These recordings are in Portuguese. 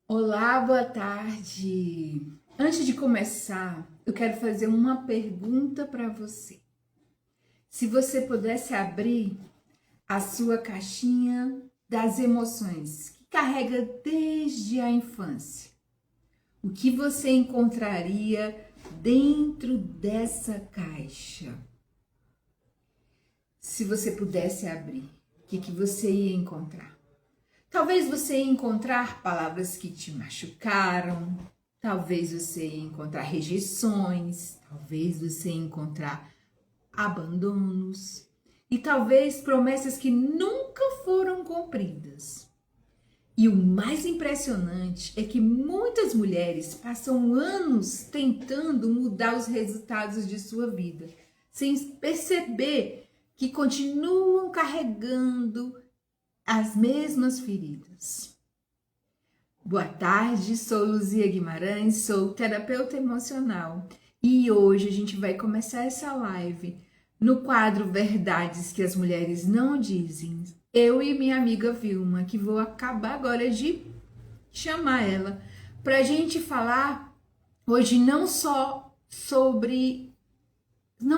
Olá, boa tarde. Antes de começar, eu quero fazer uma pergunta para você. Se você pudesse abrir a sua caixinha das emoções, que carrega desde a infância, o que você encontraria dentro dessa caixa? Se você pudesse abrir, o que você ia encontrar? Talvez você ia encontrar palavras que te machucaram, talvez você ia encontrar rejeições, talvez você ia encontrar abandonos e talvez promessas que nunca foram cumpridas. E o mais impressionante é que muitas mulheres passam anos tentando mudar os resultados de sua vida, sem perceber que continuam carregando as mesmas feridas. Boa tarde, sou Luzia Guimarães, sou terapeuta emocional e hoje a gente vai começar essa live no quadro Verdades que as Mulheres Não Dizem. Eu e minha amiga Vilma, que vou acabar agora de chamar ela para a gente falar hoje não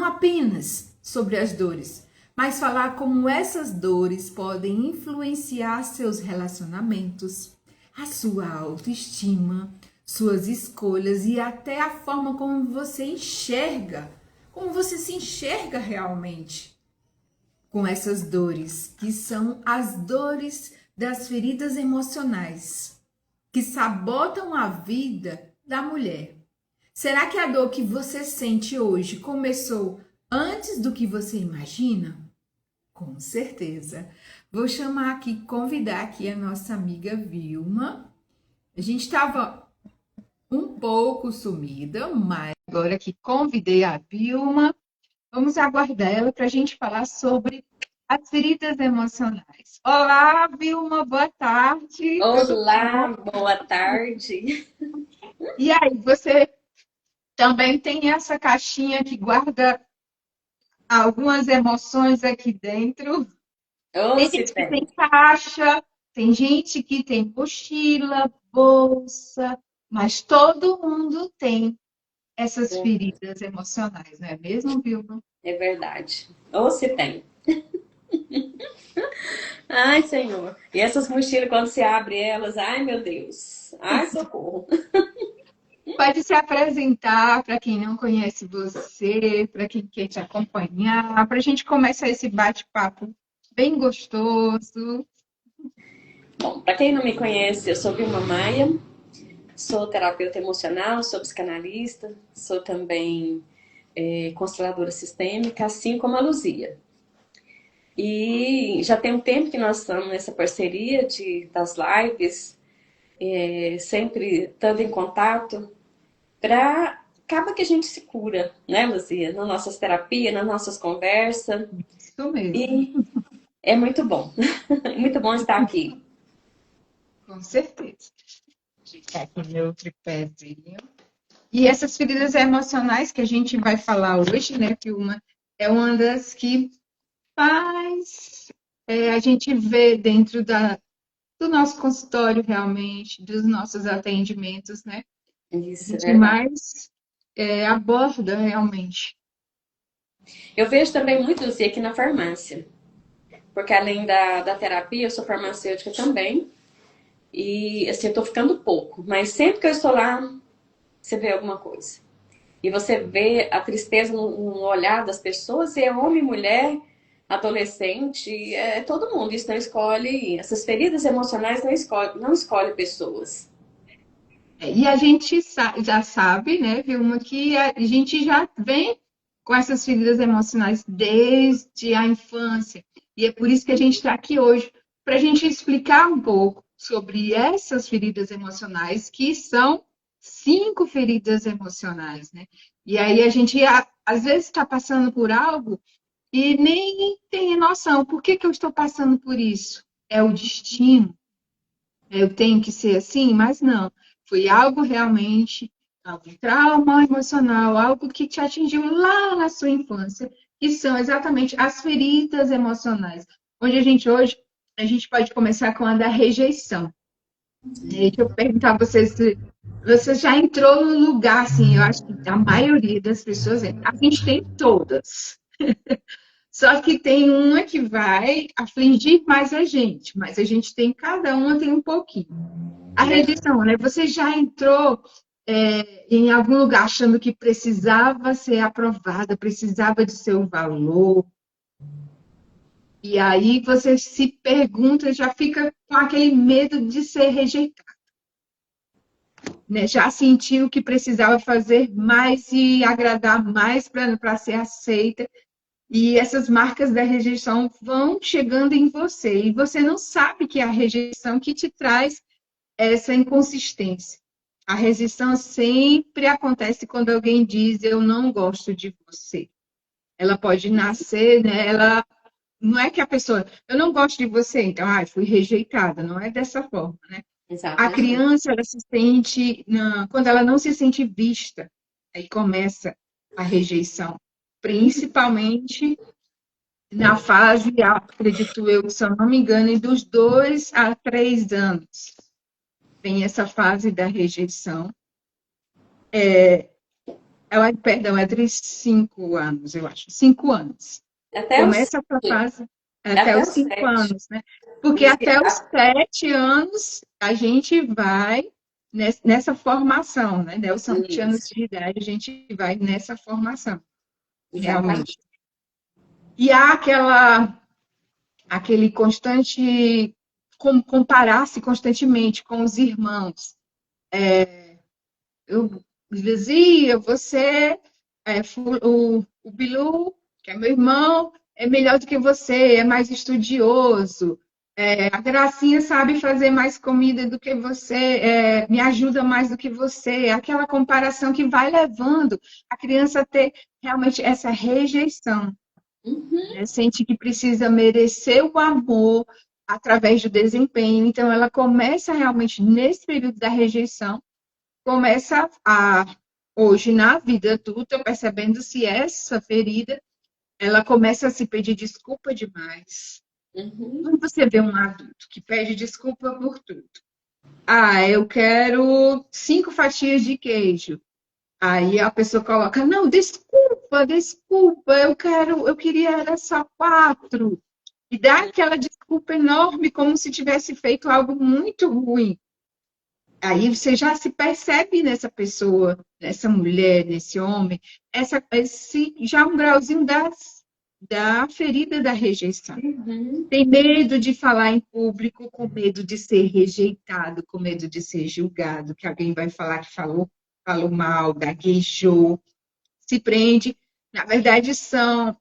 apenas sobre as dores, mas falar como essas dores podem influenciar seus relacionamentos, a sua autoestima, suas escolhas e até a forma como você se enxerga realmente com essas dores, que são as dores das feridas emocionais, que sabotam a vida da mulher. Será que a dor que você sente hoje começou antes do que você imagina? Com certeza. Vou convidar aqui a nossa amiga Vilma. A gente estava um pouco sumida, mas agora que convidei a Vilma, vamos aguardar ela para a gente falar sobre as feridas emocionais. Olá, Vilma, boa tarde. Tudo Olá, bom? boa tarde. E aí, você também tem essa caixinha que guarda algumas emoções aqui dentro? Ô, Tem se gente que tem tem. caixa, tem gente que tem mochila, bolsa, mas todo mundo tem essas feridas emocionais, não é mesmo, Vilma? É verdade. Ou se tem. Ai, Senhor. E essas mochilas, quando você abre elas, ai, meu Deus. Ai, socorro. Pode se apresentar para quem não conhece você, para quem quer te acompanhar, para a gente começar esse bate-papo bem gostoso. Bom, para quem não me conhece, eu sou Vilma Maia, sou terapeuta emocional, sou psicanalista, sou também consteladora sistêmica, assim como a Luzia. E já tem um tempo que nós estamos nessa parceria das lives, sempre estando em contato para acaba que a gente se cura, né, Luzia? Nas nossas terapias, nas nossas conversas. Isso mesmo, E é muito bom. É muito bom estar aqui. com certeza. Ficar aqui meu tripézinho. E essas feridas emocionais que a gente vai falar hoje, né, Vilma, é uma das que faz a gente vê dentro do nosso consultório realmente, dos nossos atendimentos, né? A Isso é gente verdade. mais aborda realmente. Eu vejo também muito, Luzia, aqui na farmácia. Porque além da terapia, eu sou farmacêutica também. E assim, eu tô ficando pouco. Mas sempre que eu estou lá, você vê alguma coisa. E você vê a tristeza no olhar das pessoas, e é homem, mulher, adolescente, é todo mundo. Isso não escolhe, essas feridas emocionais não escolhe pessoas. E a gente já sabe, né, Vilma, que a gente já vem com essas feridas emocionais desde a infância. E é por isso que a gente está aqui hoje, para a gente explicar um pouco sobre essas feridas emocionais, que são 5 feridas emocionais, né? E aí a gente, às vezes, está passando por algo e nem tem noção. Por que eu estou passando por isso? É o destino? Eu tenho que ser assim, mas não. Foi algo realmente, algum trauma emocional, algo que te atingiu lá na sua infância, que são exatamente as feridas emocionais. Onde a gente hoje, a gente pode começar com a da rejeição. Deixa eu perguntar a você se você já entrou no lugar, assim, eu acho que a maioria das pessoas, a gente tem todas. Só que tem uma que vai afligir mais a gente, mas a gente tem, cada uma tem um pouquinho. A rejeição, né? Você já entrou em algum lugar achando que precisava ser aprovada, precisava de seu valor, e aí você se pergunta, já fica com aquele medo de ser rejeitado, né? Já sentiu que precisava fazer mais e agradar mais para ser aceita. E essas marcas da rejeição vão chegando em você, e você não sabe que é a rejeição que te traz essa inconsistência. A rejeição sempre acontece quando alguém diz eu não gosto de você. Ela pode nascer, né? Ela não é que a pessoa, eu não gosto de você, então, fui rejeitada. Não é dessa forma, né? A Exatamente. criança, ela se sente, quando ela não se sente vista, aí começa a rejeição. Principalmente na fase, acredito eu, se eu não me engano, dos 2 a 3 anos. Vem essa fase da rejeição. Perdão, é de 5 anos, eu acho. 5 anos. Até os Começa essa sete. fase até Até os os cinco sete. anos, né? Porque Diz que até os 7 anos a gente vai nessa formação, né? Até os 7 anos isso, de idade a gente vai nessa formação, exatamente. realmente. E há aquele constante comparar-se constantemente com os irmãos. Eu dizia, você, o Bilu, que é meu irmão, é melhor do que você, é mais estudioso. A Gracinha sabe fazer mais comida do que você, me ajuda mais do que você. Aquela comparação que vai levando a criança a ter realmente essa rejeição, Uhum. né? Sente que precisa merecer o amor através do desempenho. Então, ela começa realmente, nesse período da rejeição, começa hoje na vida adulta, percebendo se essa ferida, ela começa a se pedir desculpa demais. Uhum. Quando você vê um adulto que pede desculpa por tudo, eu quero 5 fatias de queijo. Aí a pessoa coloca, não, desculpa, desculpa, eu queria era só 4. E dá aquela desculpa enorme, como se tivesse feito algo muito ruim. Aí você já se percebe nessa pessoa, nessa mulher, nesse homem, esse já um grauzinho da ferida da rejeição. Uhum. Tem medo de falar em público, com medo de ser rejeitado, com medo de ser julgado, que alguém vai falar que falou mal, gaguejou, se prende. Na verdade,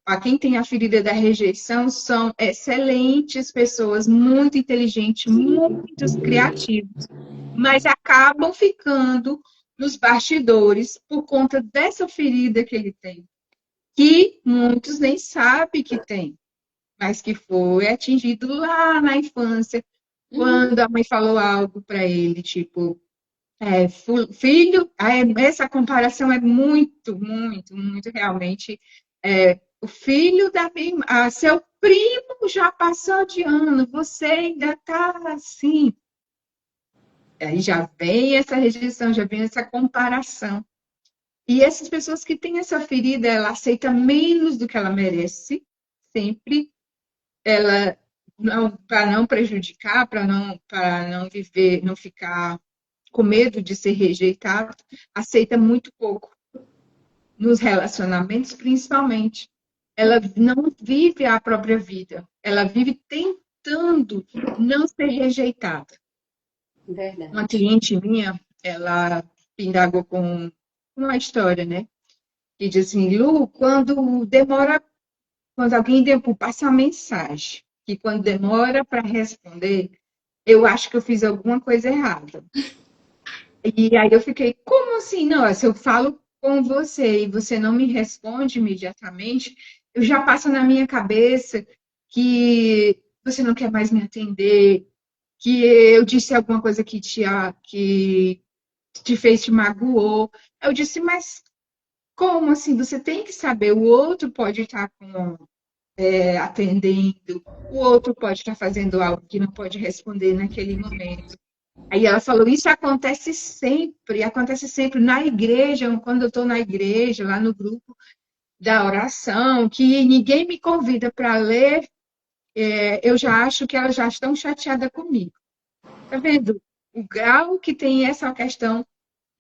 a quem tem a ferida da rejeição são excelentes pessoas, muito inteligentes, muito criativos, mas acabam ficando nos bastidores por conta dessa ferida que ele tem, que muitos nem sabem que tem, mas que foi atingido lá na infância, Uhum. quando a mãe falou algo para ele, tipo, filho, essa comparação é muito, muito, muito realmente. O filho da minha, seu primo já passou de ano, você ainda está assim. Aí já vem essa rejeição, já vem essa comparação. E essas pessoas que têm essa ferida, ela aceita menos do que ela merece, sempre. Ela, para não prejudicar, para não viver, não ficar com medo de ser rejeitado, aceita muito pouco. Nos relacionamentos, principalmente. Ela não vive a própria vida. Ela vive tentando não ser rejeitada. Uma Verdade. cliente minha, ela indagou com uma história, né? E diz assim, Lu, quando alguém passa uma mensagem, que quando demora para responder, eu acho que eu fiz alguma coisa errada. E aí eu fiquei, como assim? Não, se eu falo com você e você não me responde imediatamente, eu já passo na minha cabeça que você não quer mais me atender, que eu disse alguma coisa que te fez, te magoou. Eu disse, mas como assim? Você tem que saber, o outro pode estar atendendo, o outro pode estar fazendo algo que não pode responder naquele momento. Aí ela falou, isso acontece sempre na igreja, quando eu estou na igreja, lá no grupo da oração, que ninguém me convida para ler, eu já acho que elas já estão chateadas comigo. Tá vendo? O grau que tem essa questão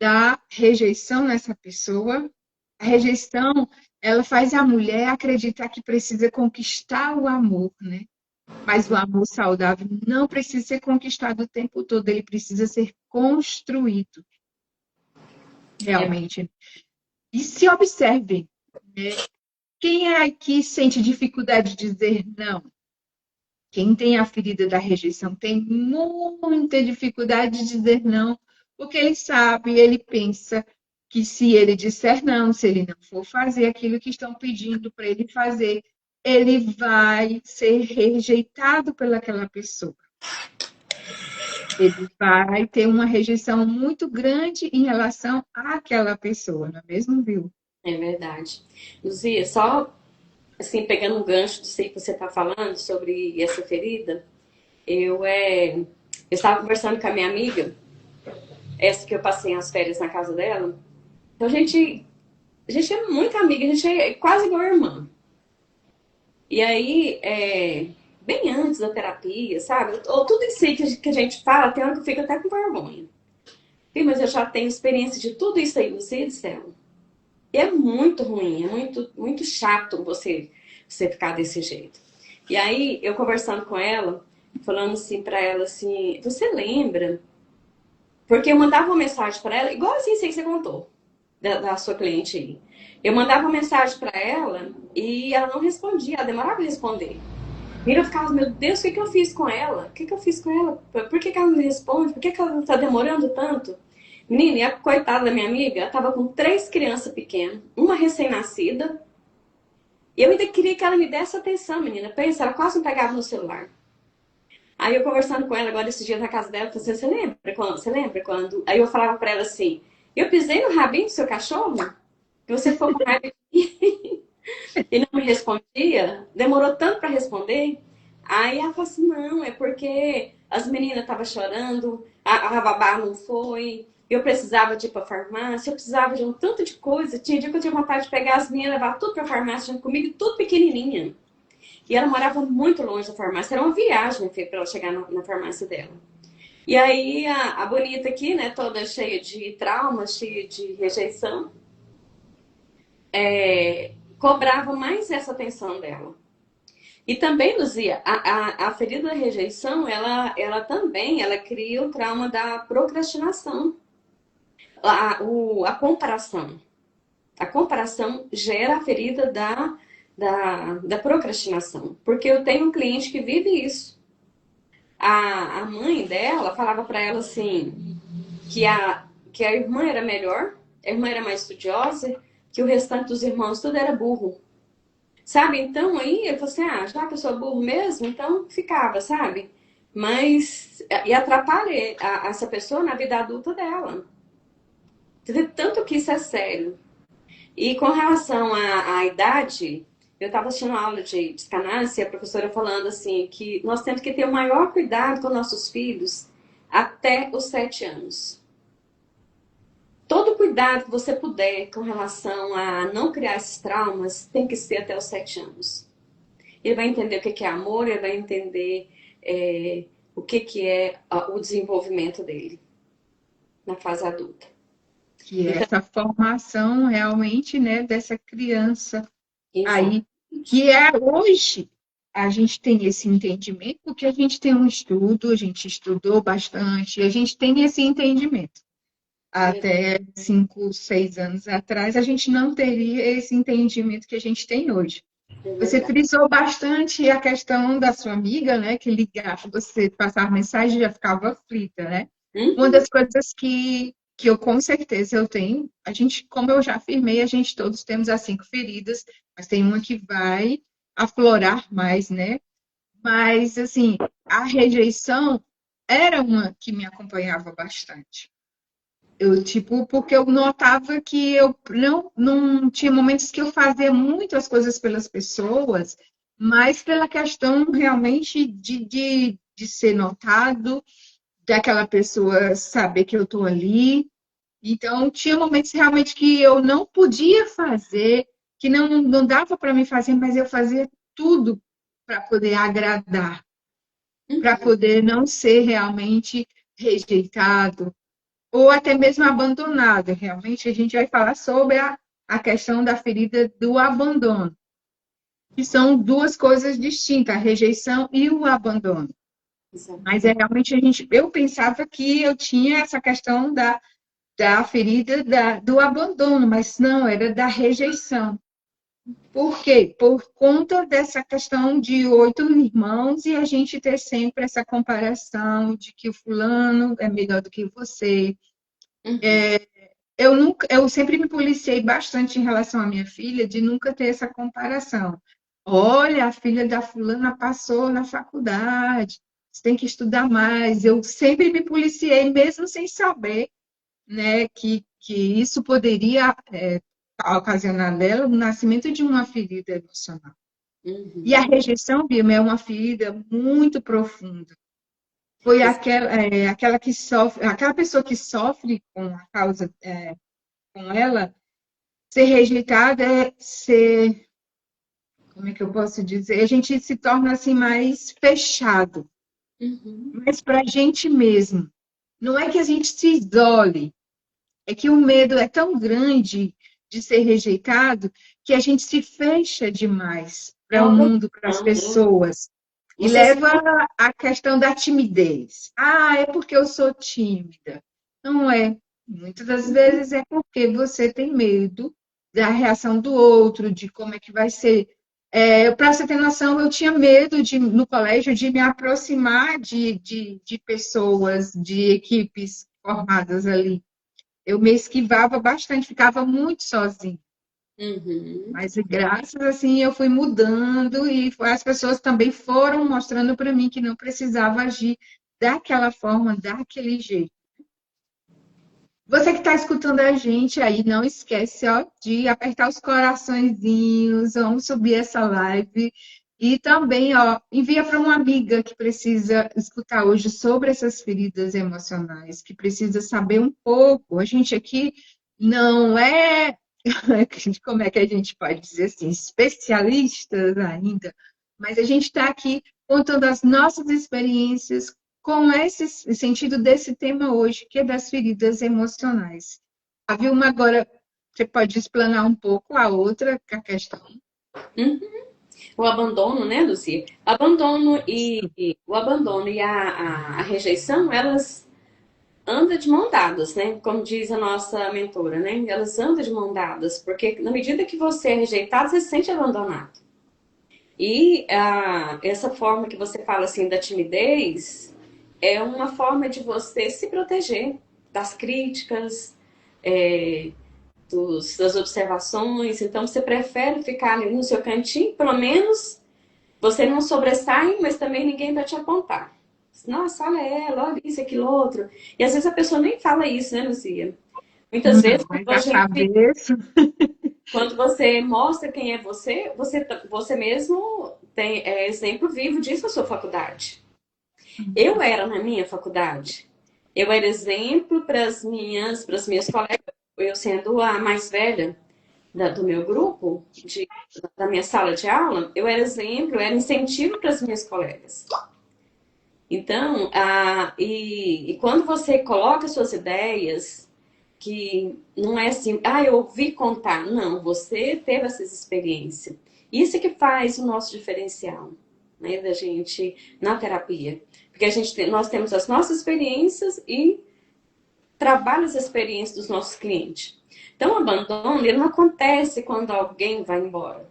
da rejeição nessa pessoa. A rejeição, ela faz a mulher acreditar que precisa conquistar o amor, né? Mas o amor saudável não precisa ser conquistado o tempo todo, ele precisa ser construído, É, realmente. E se observem, né? Quem é que sente dificuldade de dizer não? Quem tem a ferida da rejeição tem muita dificuldade de dizer não, porque ele sabe, ele pensa que se ele disser não, se ele não for fazer aquilo que estão pedindo para ele fazer, ele vai ser rejeitado pelaquela pessoa. Ele vai ter uma rejeição muito grande em relação àquela pessoa, não é mesmo, Bill? é verdade. Luzia, só assim, pegando um gancho disso aí que você está falando sobre essa ferida, eu estava conversando com a minha amiga, essa que eu passei as férias na casa dela. Então a gente é muito amiga, a gente é quase igual irmã. E aí, bem antes da terapia, sabe? Ou tudo isso aí que a gente fala, tem hora que eu fico até com vergonha. Sim, mas eu já tenho experiência de tudo isso aí, você do céu. E é muito ruim, é muito, muito chato você ficar desse jeito. E aí, eu conversando com ela, falando assim pra ela assim, você lembra? Porque eu mandava uma mensagem pra ela, igual assim que você contou, da sua cliente aí. Eu mandava uma mensagem pra ela e ela não respondia, ela demorava a responder. E eu ficava, meu Deus, o que eu fiz com ela? O que eu fiz com ela? Por que ela não me responde? Por que ela tá demorando tanto? Menina, e a coitada da minha amiga, ela tava com 3 crianças pequenas, uma recém-nascida. E eu ainda queria que ela me desse atenção, menina. Pensa, ela quase não pegava no celular. Aí eu conversando com ela agora esses dias na casa dela, eu falei assim, você lembra quando? Você lembra quando? Aí eu falava pra ela assim, eu pisei no rabinho do seu cachorro? Que você ficou com raiva e não me respondia? Demorou tanto pra responder? Aí ela falou assim, não, é porque as meninas estavam chorando, a babá não foi, eu precisava de ir pra farmácia, eu precisava de um tanto de coisa. Tinha dia que eu tinha vontade de pegar as meninas e levar tudo pra farmácia junto comigo, tudo pequenininha. E ela morava muito longe da farmácia, era uma viagem para ela chegar na farmácia dela. E aí a bonita aqui, né, toda cheia de traumas, cheia de rejeição, cobrava mais essa atenção dela. E também, Luzia, a ferida da rejeição, ela também, ela cria o trauma da procrastinação, a comparação. A comparação gera a ferida da procrastinação, porque eu tenho um cliente que vive isso. A mãe dela falava para ela assim, que a irmã era melhor, a irmã era mais estudiosa, que o restante dos irmãos tudo era burro. Sabe? Então aí eu falei assim, já que eu sou burro mesmo, então ficava, sabe? Mas, e atrapalha essa pessoa na vida adulta dela. Tanto que isso é sério. E com relação à idade, eu estava assistindo uma aula de psicanálise e a professora falando assim que nós temos que ter o maior cuidado com nossos filhos até os 7 anos. Todo cuidado que você puder com relação a não criar esses traumas tem que ser até os 7 anos. Ele vai entender o que é amor, ele vai entender o que é o desenvolvimento dele na fase adulta. Que é Então, essa formação realmente, né, dessa criança exato. aí, que é hoje a gente tem esse entendimento, porque a gente tem um estudo, a gente estudou bastante, a gente tem esse entendimento. Até 5, 6 anos atrás, a gente não teria esse entendimento que a gente tem hoje. É Você verdade. frisou bastante a questão da sua amiga, né, que ligava, você passar mensagem e já ficava aflita, né? Uma Uhum. das coisas que eu com certeza eu tenho, a gente, como eu já afirmei, a gente todos temos as 5 feridas, mas tem uma que vai aflorar mais, né? Mas, assim, a rejeição era uma que me acompanhava bastante. Eu, tipo, porque eu notava que eu não tinha momentos que eu fazia muitas coisas pelas pessoas, mas pela questão realmente de ser notado, daquela pessoa saber que eu estou ali. Então, tinha momentos realmente que eu não podia fazer, que não dava para me fazer, mas eu fazia tudo para poder agradar, para Uhum. poder não ser realmente rejeitado ou até mesmo abandonado. Realmente, a gente vai falar sobre a questão da ferida do abandono, que são duas coisas distintas, a rejeição e o abandono. Mas é Exatamente. realmente eu pensava que eu tinha essa questão da ferida do abandono, mas não, era da rejeição. Por quê? Por conta dessa questão de 8 irmãos e a gente ter sempre essa comparação de que o fulano é melhor do que você. Uhum. Eu sempre me policiei bastante em relação à minha filha de nunca ter essa comparação. Olha, a filha da fulana passou na faculdade, você tem que estudar mais. Eu sempre me policiei, mesmo sem saber, né, que isso poderia ocasionar nela o nascimento de uma ferida emocional. E a Uhum. rejeição, Bima, é uma ferida muito profunda. Foi aquela que sofre, aquela pessoa que sofre com a causa, com ela, ser rejeitada é ser, como é que eu posso dizer? A gente se torna assim mais fechado, Uhum. mas para a gente mesmo. Não é que a gente se isole, é que o medo é tão grande de ser rejeitado que a gente se fecha demais É para o uma mundo, para as proteção, né? pessoas. E Você se... leva à questão da timidez. Ah, é porque eu sou tímida. Não é. Muitas das vezes é porque você tem medo da reação do outro, de como é que vai ser. Para você ter noção, eu tinha medo no colégio de me aproximar de pessoas, de equipes formadas ali. Eu me esquivava bastante, ficava muito sozinha. Uhum. Mas graças assim eu fui mudando e as pessoas também foram mostrando para mim que não precisava agir daquela forma, daquele jeito. Você que está escutando a gente aí, não esquece, ó, de apertar os coraçõezinhos, vamos subir essa live. E também, ó, envia para uma amiga que precisa escutar hoje sobre essas feridas emocionais, que precisa saber um pouco. A gente aqui não é, como é que a gente pode dizer assim, especialistas ainda, mas a gente está aqui contando as nossas experiências com esse sentido desse tema hoje, que é das feridas emocionais. A Vilma agora, você pode explanar um pouco a outra a questão. Uhum. O abandono, né, Lucia? O abandono e a rejeição, elas andam de mão dadas, né? Como diz a nossa mentora, né? Elas andam de mão dadas, porque na medida que você é rejeitado, você se sente abandonado. E essa forma que você fala assim da timidez é uma forma de você se proteger das críticas, é, das observações. Então você prefere ficar ali no seu cantinho, pelo menos você não sobressai, mas também ninguém vai te apontar. Nossa, olha ela, olha isso, aquilo, outro. E às vezes a pessoa nem fala isso, né, Lucia? Muitas vezes, Não, mas a cabeça. quando você mostra quem é você, você mesmo tem exemplo vivo disso na sua faculdade. Eu era na minha faculdade. Eu era exemplo para as minhas colegas, eu sendo a mais velha do meu grupo, da minha sala de aula, eu era exemplo, eu era incentivo para as minhas colegas. Então, e quando você coloca suas ideias, que não é assim, eu ouvi contar. Não, você teve essas experiências. Isso é que faz o nosso diferencial, né, da gente na terapia. Porque nós temos as nossas experiências e trabalha as experiências dos nossos clientes. Então, o abandono, ele não acontece quando alguém vai embora.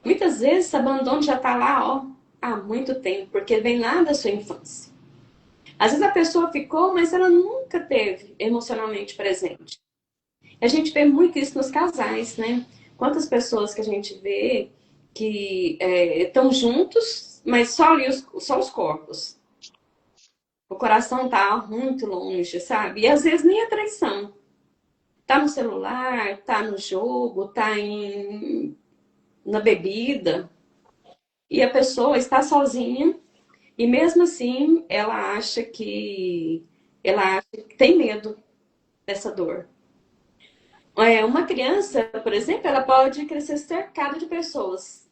Muitas vezes, esse abandono já está lá, ó, há muito tempo, porque vem lá da sua infância. Às vezes a pessoa ficou, mas ela nunca teve emocionalmente presente. A gente vê muito isso nos casais, né? Quantas pessoas que a gente vê que estão juntos, mas só ali só os corpos. O coração tá muito longe, sabe? E às vezes nem a traição. Tá no celular, tá no jogo, na bebida. E a pessoa está sozinha E mesmo assim, ela acha que tem medo dessa dor. Uma criança, por exemplo, ela pode crescer cercada de pessoas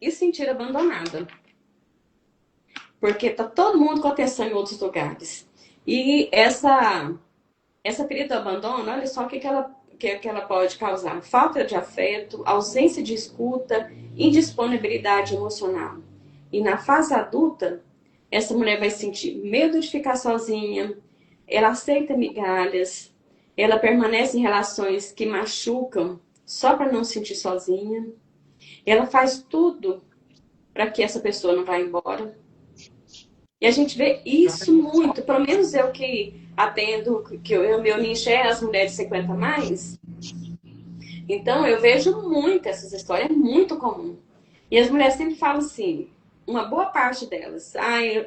e se sentir abandonada, porque tá todo mundo com atenção em outros lugares. E essa ferida do abandono, olha só o que ela pode causar: falta de afeto, ausência de escuta, indisponibilidade emocional. E na fase adulta, essa mulher vai sentir medo de ficar sozinha, ela aceita migalhas, ela permanece em relações que machucam só para não se sentir sozinha, ela faz tudo para que essa pessoa não vá embora. E a gente vê isso muito, pelo menos eu que atendo, que meu nicho é as mulheres de 50 mais, então eu vejo muito essas histórias, é muito comum. E as mulheres sempre falam assim, uma boa parte delas,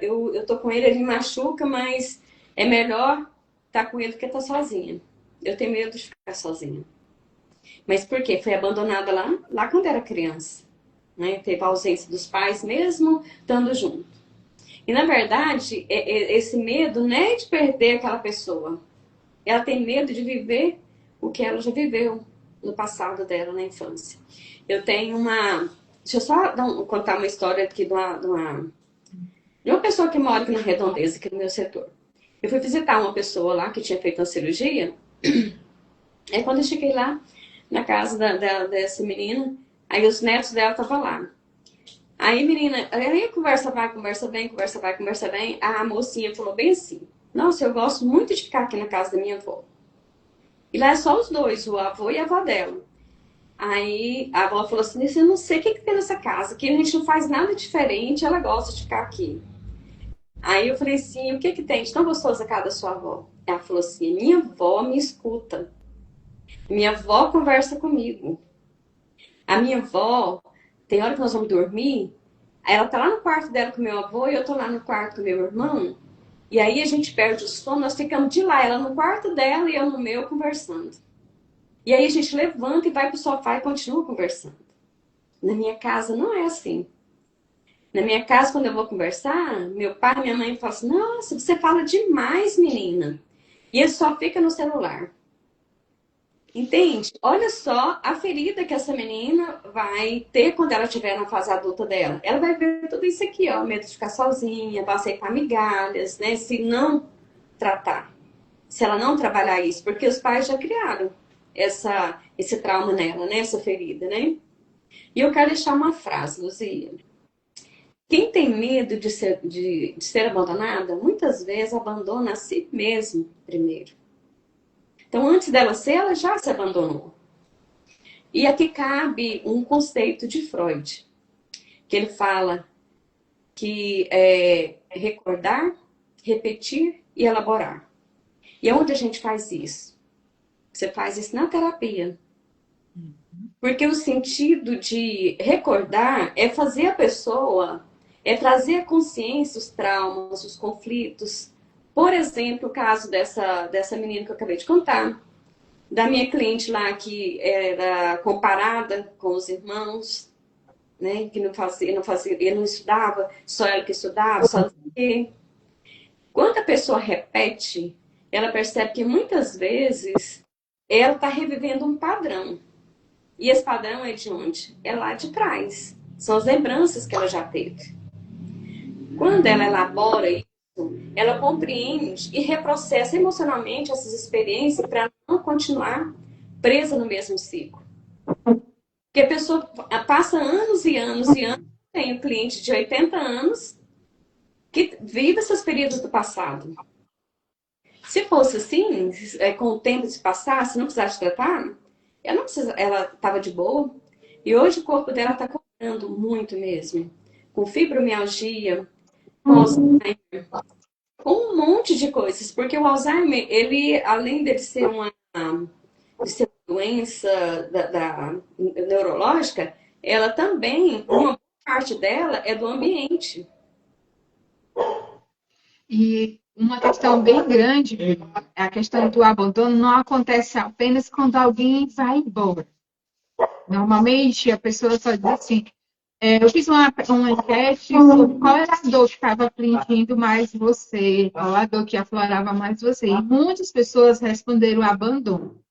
eu tô com ele me machuca, mas é melhor estar com ele do que estar sozinha. Eu tenho medo de ficar sozinha. Mas por quê? Foi abandonada lá quando era criança. Né? Teve a ausência dos pais mesmo estando junto. E na verdade, esse medo não é de perder aquela pessoa. Ela tem medo de viver o que ela já viveu no passado dela, na infância. Eu tenho uma... Deixa eu só contar uma história aqui de uma pessoa que mora aqui na Redondeza, aqui no meu setor. Eu fui visitar uma pessoa lá que tinha feito uma cirurgia. Aí quando eu cheguei lá, na casa dessa menina, aí os netos dela estavam lá. Aí, menina, aí conversa vai, conversa vem, conversa vai, conversa vem. A mocinha falou bem assim: nossa, eu gosto muito de ficar aqui na casa da minha avó. E lá é só os dois, o avô e a avó dela. Aí a avó falou assim: eu não sei o que tem nessa casa, que a gente não faz nada diferente, ela gosta de ficar aqui. Aí eu falei assim: o que tem de tão gostoso a casa da sua avó? Ela falou assim: minha avó me escuta. Minha avó conversa comigo. A minha avó, tem hora que nós vamos dormir, ela tá lá no quarto dela com meu avô e eu tô lá no quarto com meu irmão. E aí a gente perde o sono, nós ficamos de lá, ela no quarto dela e eu no meu conversando. E aí a gente levanta e vai pro sofá e continua conversando. Na minha casa não é assim. Na minha casa, quando eu vou conversar, meu pai e minha mãe falam assim: nossa, você fala demais, menina. E ele só fica no celular. Entende? Olha só a ferida que essa menina vai ter quando ela estiver na fase adulta dela. Ela vai ver tudo isso aqui, ó, medo de ficar sozinha, vai aceitar migalhas, né? Se não tratar, se ela não trabalhar isso, porque os pais já criaram esse trauma nela, né? Essa ferida, né? E eu quero deixar uma frase, Luzia. Quem tem medo de ser abandonada, muitas vezes abandona a si mesmo primeiro. Então, antes dela ser, ela já se abandonou. E aqui cabe um conceito de Freud, que ele fala que é recordar, repetir e elaborar. E onde a gente faz isso? Você faz isso na terapia. Porque o sentido de recordar é fazer a pessoa, é trazer à consciência os traumas, os conflitos. Por exemplo, o caso dessa menina que eu acabei de contar, da minha cliente lá que era comparada com os irmãos, né, que ele não estudava, só ela que estudava, só que quando a pessoa repete, ela percebe que muitas vezes ela está revivendo um padrão. E esse padrão é de onde? É lá de trás. São as lembranças que ela já teve. Quando ela elabora isso, ela compreende e reprocessa emocionalmente essas experiências para não continuar presa no mesmo ciclo. Porque a pessoa passa anos e anos e anos. Tem um cliente de 80 anos que vive essas feridas do passado. Se fosse assim, com o tempo se passasse, não precisasse tratar, ela estava de boa. E hoje o corpo dela está cobrando muito mesmo. Com fibromialgia, com Alzheimer, com um monte de coisas. Porque o Alzheimer, ele, além de ser uma doença neurológica, ela também, uma parte dela é do ambiente. E uma questão bem grande, a questão do abandono não acontece apenas quando alguém vai embora. Normalmente a pessoa só diz assim: Eu fiz uma enquete sobre qual era a dor que estava afligindo mais você, qual a dor que aflorava mais você. E muitas pessoas responderam abandono.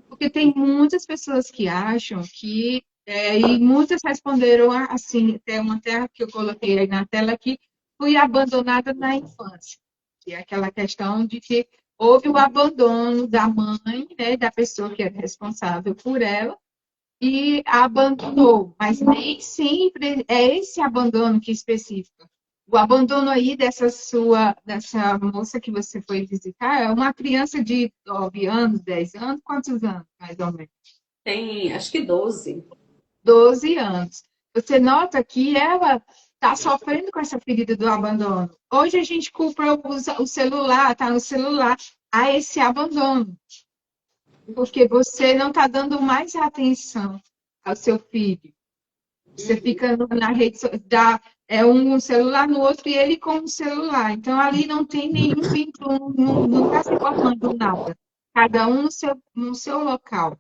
Porque tem muitas pessoas que acham que, e muitas responderam assim, tem uma terra que eu coloquei aí na tela aqui, fui abandonada na infância. Que é aquela questão de que houve o abandono da mãe, né, da pessoa que era responsável por ela, e a abandonou. Mas nem sempre é esse abandono que é específico. O abandono aí dessa moça que você foi visitar é uma criança de 9 anos, 10 anos, quantos anos, mais ou menos? Tem, acho que 12. 12 anos. Você nota que ela está sofrendo com essa ferida do abandono. Hoje a gente culpa o celular, está no celular, a esse abandono. Porque você não está dando mais atenção ao seu filho. Você fica na rede, dá um celular no outro e ele com o celular. Então, ali não tem nenhum vínculo, não está se formando nada. Cada um no seu local.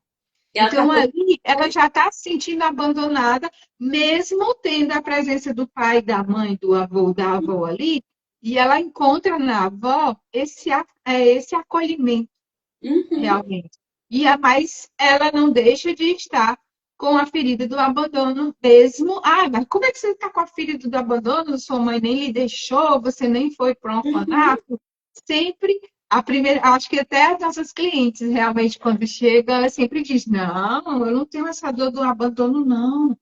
E ela tá Então, ali, ela já está se sentindo abandonada, mesmo tendo a presença do pai, da mãe, do avô, da avó ali, e ela encontra na avó esse acolhimento, Uhum, realmente. Mas ela não deixa de estar com a ferida do abandono mesmo. Ah, mas como é que você está com a ferida do abandono? Sua mãe nem lhe deixou, você nem foi para um uhum, orfanato. Sempre a primeira, acho que até as nossas clientes realmente quando chega, ela sempre diz: "Não, eu não tenho essa dor do abandono não,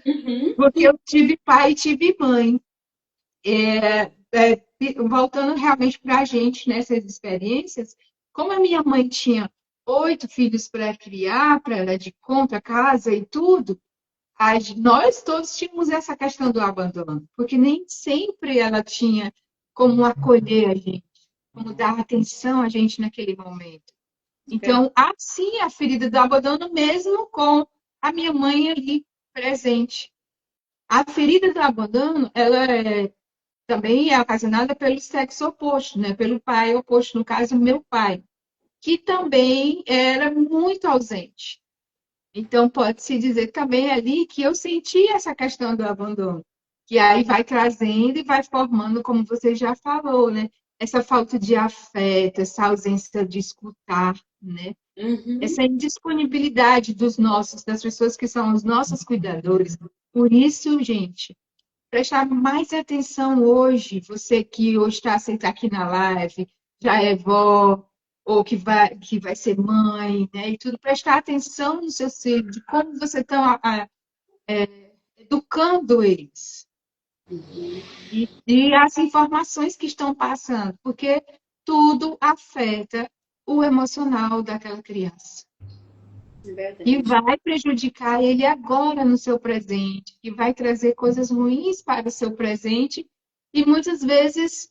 uhum. porque eu tive pai e tive mãe". Voltando realmente para a gente nessas experiências, como a minha mãe tinha 8 filhos para criar, para dar de conta, casa e tudo, nós todos tínhamos essa questão do abandono, porque nem sempre ela tinha como acolher a gente, como dar atenção a gente naquele momento. Então, há sim a ferida do abandono, mesmo com a minha mãe ali presente. A ferida do abandono, ela também é ocasionada pelo sexo oposto, né? Pelo pai oposto, no caso, meu pai, que também era muito ausente. Então, pode-se dizer também ali que eu senti essa questão do abandono, que aí vai trazendo e vai formando, como você já falou, né? Essa falta de afeto, essa ausência de escutar, né? Uhum. Essa indisponibilidade das pessoas que são os nossos cuidadores. Por isso, gente, prestar mais atenção hoje, você que hoje está sentado aqui na live, já é vó, ou que vai ser mãe, né? E tudo, prestar atenção no seu filho, de como você está educando eles. E as informações que estão passando, porque tudo afeta o emocional daquela criança. É E verdade. vai prejudicar ele agora no seu presente, e vai trazer coisas ruins para o seu presente, e muitas vezes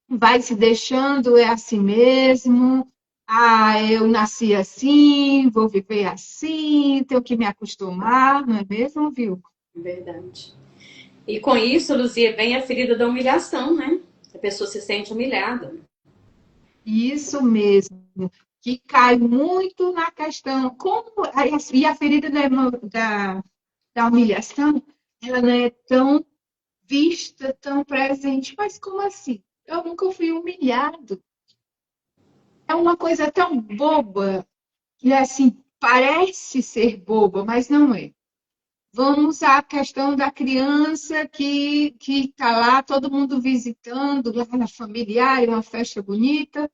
vai se deixando, é assim mesmo. Ah, eu nasci assim, vou viver assim, tenho que me acostumar, não é mesmo, viu? É verdade. E com isso, Luzia, vem a ferida da humilhação, né? A pessoa se sente humilhada. Isso mesmo, que cai muito na questão, e a ferida da humilhação, ela não é tão vista, tão presente, mas como assim? Eu nunca fui humilhado. É uma coisa tão boba, que assim, parece ser boba, mas não é. Vamos à questão da criança que está lá, todo mundo visitando, lá na familiar, uma festa bonita,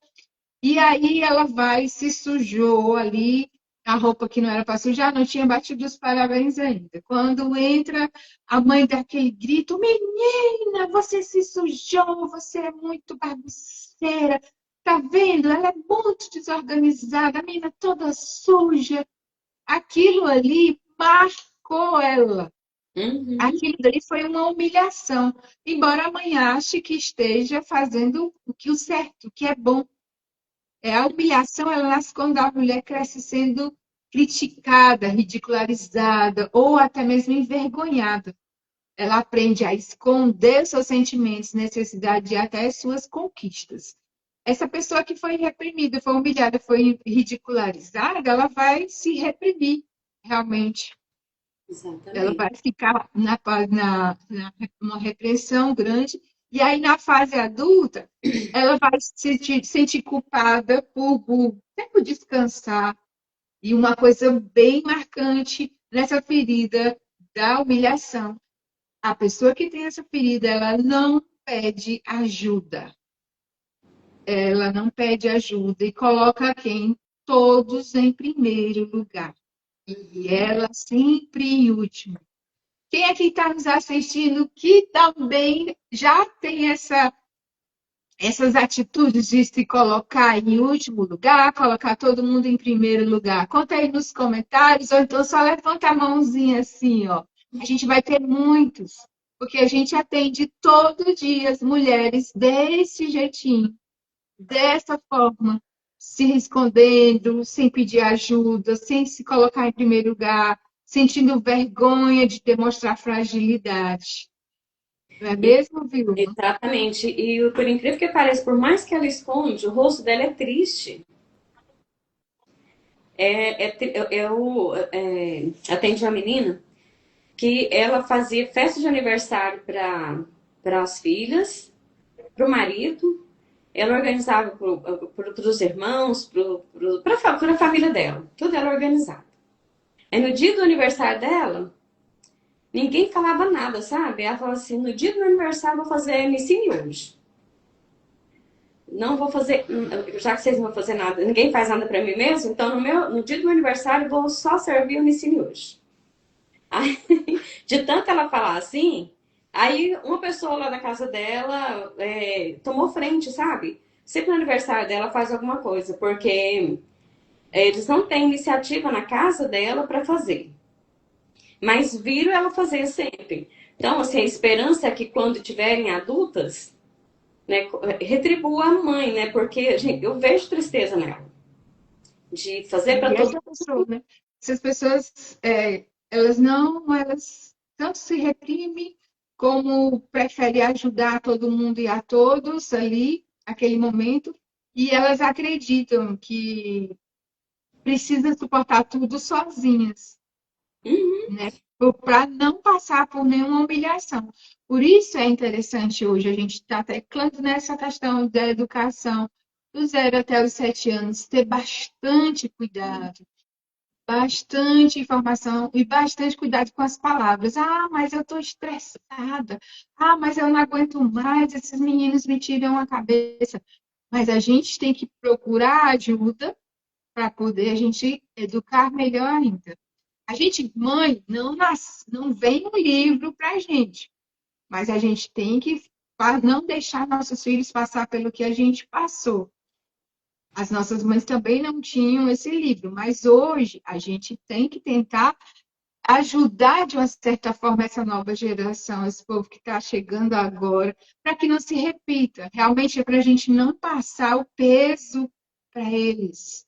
e aí ela vai, se sujou ali, a roupa que não era para sujar, não tinha batido os parabéns ainda. Quando entra, a mãe dá aquele grito: Menina, você se sujou, você é muito bagunceira. Tá vendo? Ela é muito desorganizada, a menina toda suja. Aquilo ali marcou ela. Uhum. Aquilo ali foi uma humilhação. Embora a mãe ache que esteja fazendo o certo, o que é bom. A humilhação, ela nasce quando a mulher cresce sendo criticada, ridicularizada ou até mesmo envergonhada. Ela aprende a esconder seus sentimentos, necessidade e até suas conquistas. Essa pessoa que foi reprimida, foi humilhada, foi ridicularizada, ela vai se reprimir, realmente. Ela Exatamente. vai ficar uma repressão grande, e aí na fase adulta, ela vai se sentir culpada por tempo descansar. E uma coisa bem marcante nessa ferida da humilhação, a pessoa que tem essa ferida, ela não pede ajuda. Ela não pede ajuda e coloca quem? Todos em primeiro lugar. E ela sempre em último. Quem é que está nos assistindo que também já tem essas atitudes de se colocar em último lugar, colocar todo mundo em primeiro lugar? Conta aí nos comentários, ou então só levanta a mãozinha assim, ó. A gente vai ter muitos, porque a gente atende todo dia as mulheres desse jeitinho, dessa forma, se escondendo, sem pedir ajuda, sem se colocar em primeiro lugar, sentindo vergonha de demonstrar fragilidade. Não é mesmo, Vilma? Exatamente. E por incrível que pareça, por mais que ela esconde, o rosto dela é triste. Eu atendi uma menina que ela fazia festa de aniversário para as filhas, para o marido, ela organizava para os irmãos, para a família dela, tudo ela organizava. Aí no dia do aniversário dela, ninguém falava nada, sabe? Ela falou assim: no dia do meu aniversário eu vou fazer ensine hoje. Não vou fazer, já que vocês não vão fazer nada, ninguém faz nada para mim mesmo, então no dia do meu aniversário eu vou só servir o ensine hoje. Aí, de tanto ela falar assim, aí uma pessoa lá da casa dela tomou frente, sabe? Sempre no aniversário dela faz alguma coisa, porque eles não têm iniciativa na casa dela para fazer. Mas viram ela fazer sempre. Então, assim, a esperança é que quando tiverem adultas, né, retribua a mãe, né? Porque, gente, eu vejo tristeza nela. De fazer para E todo essa pessoa, né? Essas pessoas, elas tanto se reprimem, como preferem ajudar todo mundo e a todos ali, naquele momento, e elas acreditam que precisam suportar tudo sozinhas, mundo. né? Para não passar por nenhuma humilhação. Por isso é interessante hoje a gente estar teclando nessa questão da educação do 0 até os 7 anos, ter bastante informação e bastante cuidado com as palavras. Ah, mas eu estou estressada. Ah, mas eu não aguento mais, esses meninos me tiram a cabeça. Mas a gente tem que procurar ajuda para poder a gente educar melhor ainda. A gente, mãe, não vem um livro para a gente, mas a gente tem que não deixar nossos filhos passar pelo que a gente passou. As nossas mães também não tinham esse livro, mas hoje a gente tem que tentar ajudar de uma certa forma essa nova geração, esse povo que está chegando agora, para que não se repita. Realmente é para a gente não passar o peso para eles.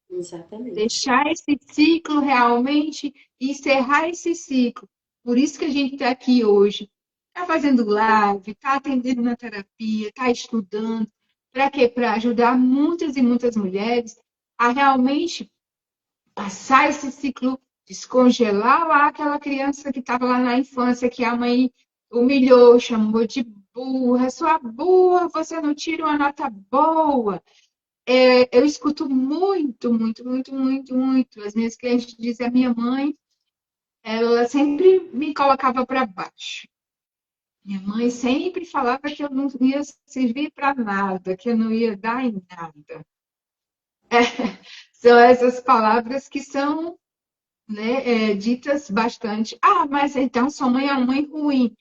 Exatamente. Deixar esse ciclo realmente e encerrar esse ciclo. Por isso que a gente está aqui hoje. Está fazendo live, está atendendo na terapia, está estudando. Para quê? Para ajudar muitas e muitas mulheres a realmente passar esse ciclo, descongelar lá aquela criança que estava lá na infância, que a mãe humilhou, chamou de burra, sua burra, você não tira uma nota boa. Eu escuto muito, muito, muito, muito, muito. As minhas clientes dizem, a minha mãe, ela sempre me colocava para baixo. Minha mãe sempre falava que eu não ia servir para nada, que eu não ia dar em nada. São essas palavras que são, né, ditas bastante. Ah, mas então sua mãe é uma mãe ruim.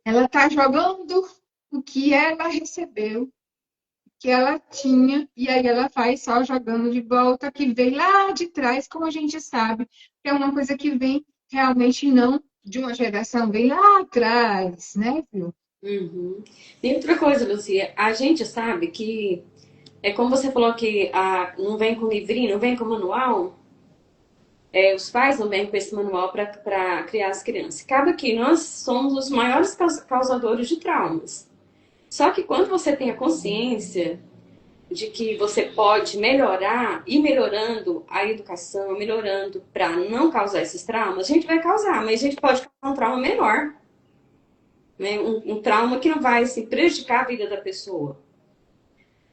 Ela está jogando o que ela recebeu, que ela tinha, e aí ela vai só jogando de volta, que vem lá de trás, como a gente sabe, que é uma coisa que vem realmente não de uma geração, vem lá atrás, né, viu? Uhum. E outra coisa, Lucia, a gente sabe que é como você falou que não vem com livrinho, não vem com manual, os pais não vêm com esse manual para criar as crianças. Acaba que nós somos os maiores causadores de traumas. Só que quando você tem a consciência de que você pode melhorar e melhorando a educação, melhorando para não causar esses traumas, a gente vai causar, mas a gente pode causar um trauma menor, né? Um trauma que não vai assim, prejudicar a vida da pessoa.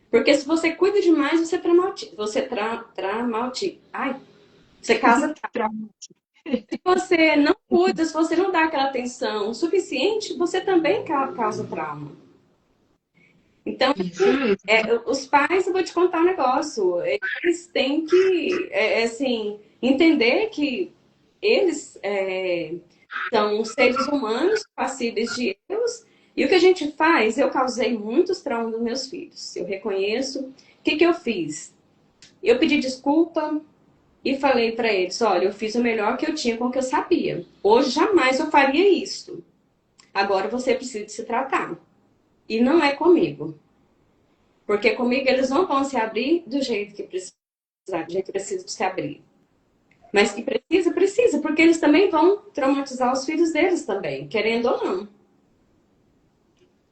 Porque se você cuida demais, você traumatiza. Ai, você casa. Se você não cuida, se você não dá aquela atenção suficiente, você também causa trauma. Então, Isso mesmo. os pais, eu vou te contar um negócio, eles têm que, assim, entender que eles são seres humanos passíveis de erros, e o que a gente faz, eu causei muitos traumas nos meus filhos, eu reconheço. O que que eu fiz? Eu pedi desculpa e falei para eles, olha, eu fiz o melhor que eu tinha com o que eu sabia. Hoje jamais eu faria isso. Agora você precisa de se tratar. E não é comigo. Porque comigo eles não vão se abrir do jeito que precisa, do jeito que precisa de se abrir. Mas que precisa, precisa, porque eles também vão traumatizar os filhos deles também, querendo ou não.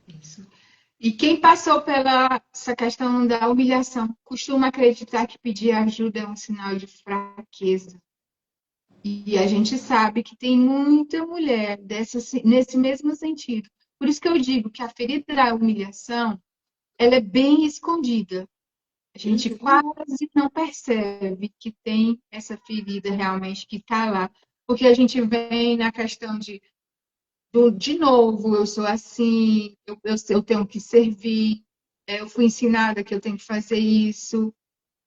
Isso. E quem passou pela essa questão da humilhação costuma acreditar que pedir ajuda é um sinal de fraqueza. E a gente sabe que tem muita mulher nesse mesmo sentido. Por isso que eu digo que a ferida da humilhação, ela é bem escondida. A gente quase não percebe que tem essa ferida realmente que está lá. Porque a gente vem na questão de novo, eu sou assim, eu tenho que servir, eu fui ensinada que eu tenho que fazer isso,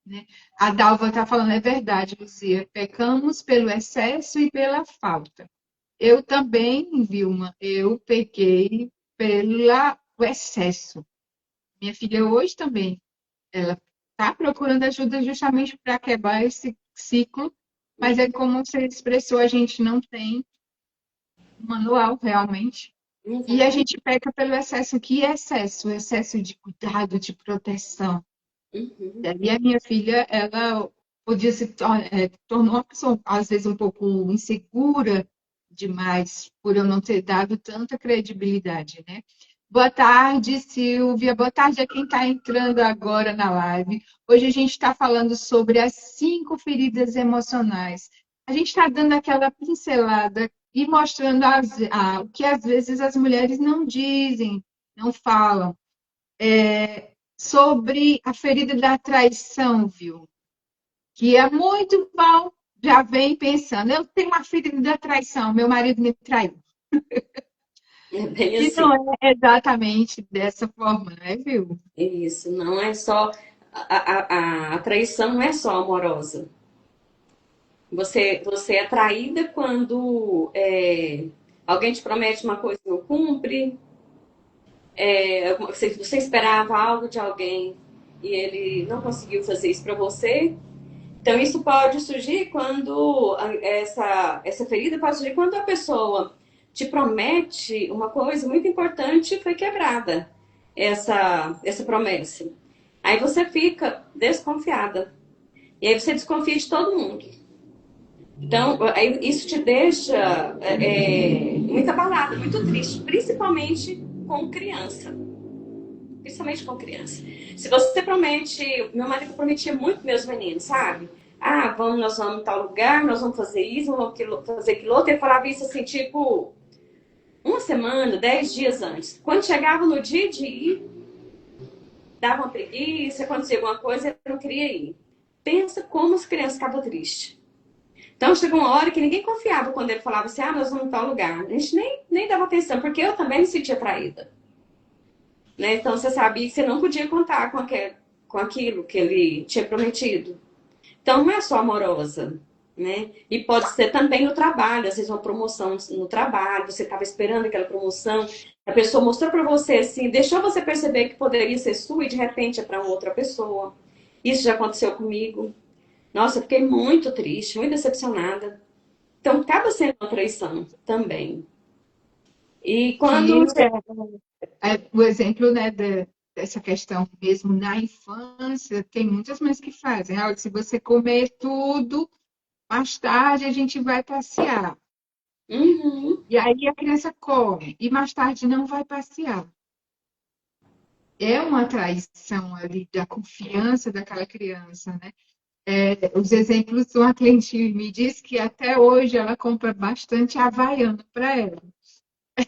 né? A Dalva está falando, é verdade, Luzia, pecamos pelo excesso e pela falta. Eu também, Vilma, eu pequei pelo excesso. Minha filha hoje também, ela está procurando ajuda justamente para quebrar esse ciclo, mas é como você expressou, a gente não tem manual realmente. E a gente peca pelo excesso. Que excesso? O excesso de cuidado, de proteção. E a minha filha, ela podia tornou uma pessoa, às vezes, um pouco insegura demais, por eu não ter dado tanta credibilidade, né? Boa tarde, Silvia. Boa tarde a quem está entrando agora na live. Hoje a gente está falando sobre as 5 feridas emocionais. A gente está dando aquela pincelada e mostrando o que às vezes as mulheres não dizem, não falam. Sobre a ferida da traição, viu? Que é muito mal, já vem pensando, eu tenho uma ferida da traição, meu marido me traiu. É bem E assim. não é exatamente dessa forma, né, viu? Isso, não é só. A traição não é só amorosa. Você é traída quando alguém te promete uma coisa e não cumpre, você esperava algo de alguém e ele não conseguiu fazer isso para você. Então, isso pode surgir quando essa ferida pode surgir quando a pessoa te promete uma coisa muito importante e foi quebrada essa promessa. Aí você fica desconfiada. E aí você desconfia de todo mundo. Então, isso te deixa muito abalada, muito triste, principalmente com criança. Principalmente com criança. Se você promete, meu marido prometia muito meus meninos, sabe? Ah, nós vamos em tal lugar, nós vamos fazer isso, vamos fazer aquilo outro. Ele falava isso assim, tipo, uma semana, 10 dias antes. Quando chegava no dia de ir, dava uma preguiça, acontecia alguma coisa, eu não queria ir. Pensa como as crianças ficavam tristes. Então chegou uma hora que ninguém confiava quando ele falava assim, nós vamos em tal lugar. A gente nem dava atenção, porque eu também me sentia traída. Né? Então você sabia que você não podia contar com aquilo que ele tinha prometido. Então não é só amorosa, né? E pode ser também no trabalho, às vezes uma promoção no trabalho, você estava esperando aquela promoção, a pessoa mostrou para você assim, deixou você perceber que poderia ser sua e de repente é para outra pessoa. Isso já aconteceu comigo. Nossa, eu fiquei muito triste, muito decepcionada. Então acaba sendo uma traição também. E quando Que você... o exemplo, né, dessa questão mesmo na infância, tem muitas mães que fazem. Ah, se você comer tudo, mais tarde a gente vai passear. Uhum. E aí a criança come e mais tarde não vai passear. é uma traição ali da confiança daquela criança, né? Os exemplos, uma cliente me disse que até hoje ela compra bastante Havaiana para ela.